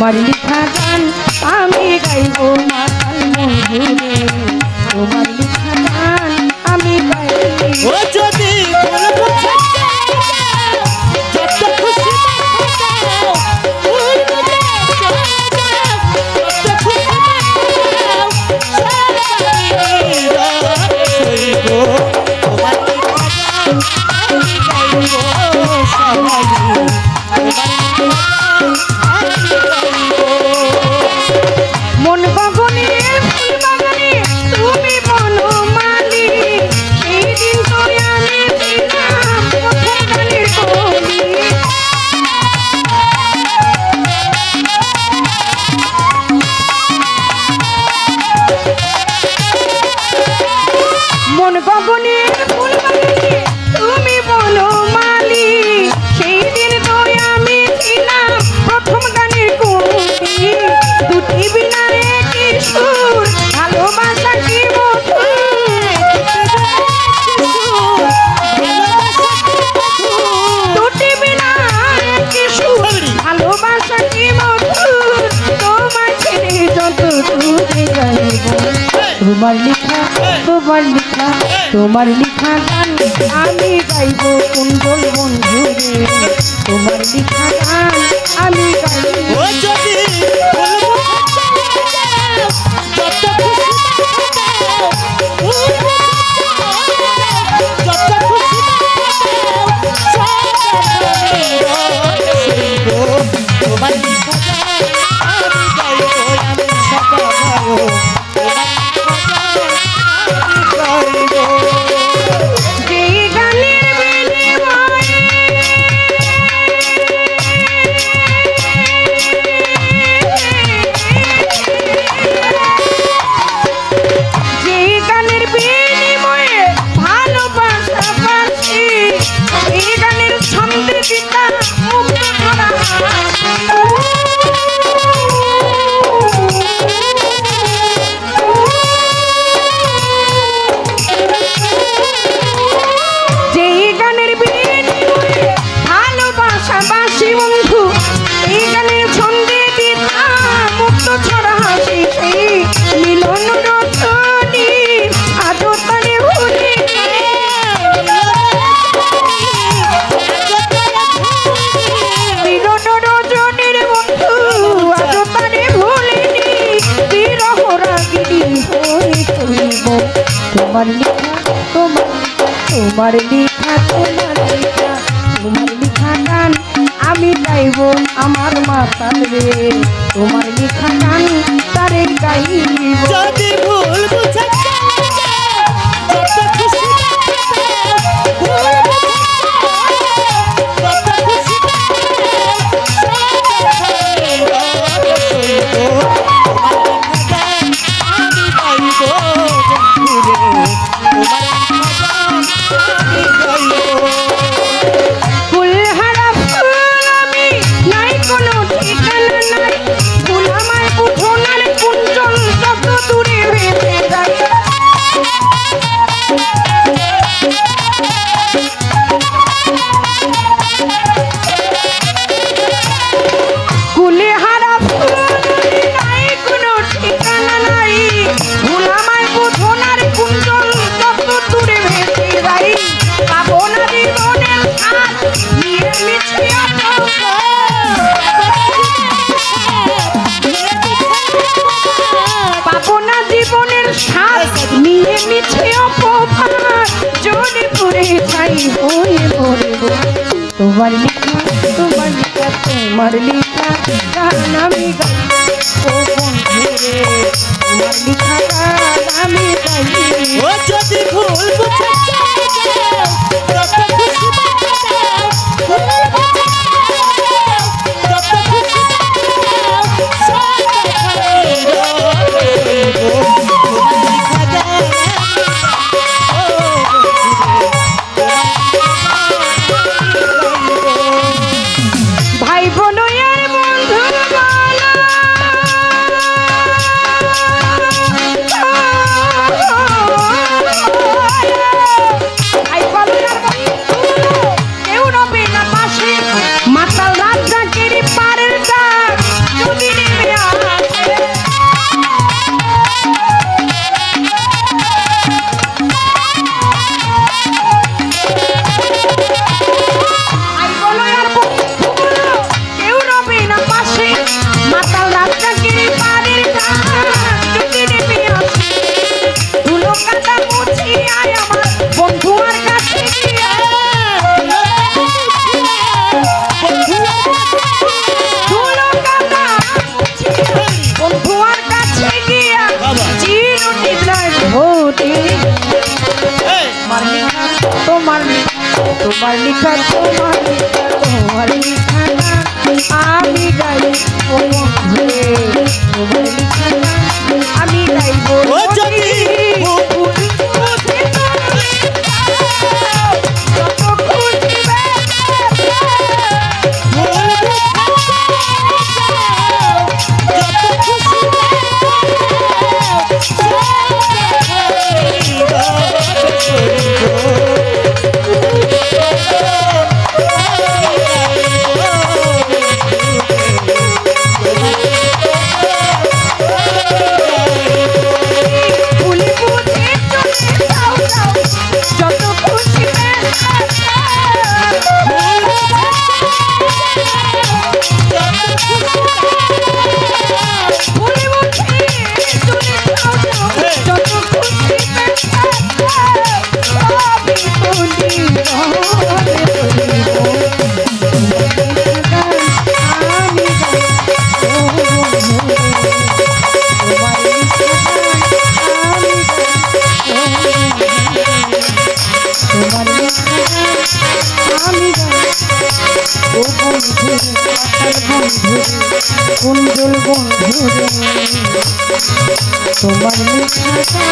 তোমার লিখা গান আমি গাইব মাতাল বন্ধুরে তোমার লিখা গান আমি গাইব ও যদি বলবো যত খুশি দাও বলবো যত খুশি দাও সইবো তোমার লিখা গান আমি গাইব সবাই মন বাগানে ফুল বাগানে তুমি বনমালী সেই দিন তো আমি ছিলাম প্রথম গানের কলি মন বাগানে ফুল বাগানে তুমি বনমালী সেই দিন তো আমি ছিলাম প্রথম গানের কলি দুটি বিনা একই সুর ভালোবাসা কি মধুর দুটি বিনা একই সুর ভালোবাসা কি মধুর তোমার ছেড়ে যত দূরে যাইব তোমার লিখা গান আমি গাইব কুণ্ডল বন্ধুরে তোমার লিখা গান আমি গাইব ও যদি বলবো যত খুশি দাও বলবো যত খুশি দাও সইবো তোমার লিখা গান আমি গাইব আমি সদা গাইব তোমার লিখা গান আমি গাইব যেই গানের বিনিময়ে যেই গানের বিনিময়ে ভালোবাসা বাসি এই গানের ছন্দে দিতা মুক্ত করা যেই গানের বিনিময়ে ভালোবাসা বাসি বন্ধু এই গানের ছন্দে দিতা মুক্ত ছড়া হাসি সেই মিলন রতনী আজও তারে ভুলি মিলন রজনীর বন্ধু আজও তারে ভুলিনি বিরহ রাগিনী হয়ে তুলব তোমার লিখা তোমার লিখা গান আমি গাইব আমার মাতাল রে তোমার লিখা গান তারে গাইব যদি ভুল বুঝা যত খুশি দাও বলবো যত খুশি দাও সইবো তোমার লিখা গান আমি গাইব বন্ধুরে তোমার লিখা গান আমি গাইব ফুলহারা ফুল আমি নাই কোনো ঠিকানা নাই ফুল আমায় উঠোনার কুঞ্চল যত দূরে ভেসে যায় ফুলহারা ফুল আমি নাই কোনো ঠিকানা নাই ফুল আমায় উঠোনার কুঞ্চল যত দূরে ভেসে যায় পাবো না জীবনের সাথ নিয়ে মিছে পাবো না জীবনের স্বাদ নিয়ে মিছে অপমান জোরে পড়ে চাই হয়ে মরব তোমার লিখা গান আমি গাইব ও বন্ধুরে তোমার লিখা গান আমি গাইব ও যদি ভুল বুঝা যত খুশি দাও বলবো যত খুশি দাও সইবো তোমার লিখা গান ও ভাই বোন আর বন্ধু বলো বন্ধু আকাল বন্ধু কুঞ্জল বন্ধু রে তোমার মিঠাটা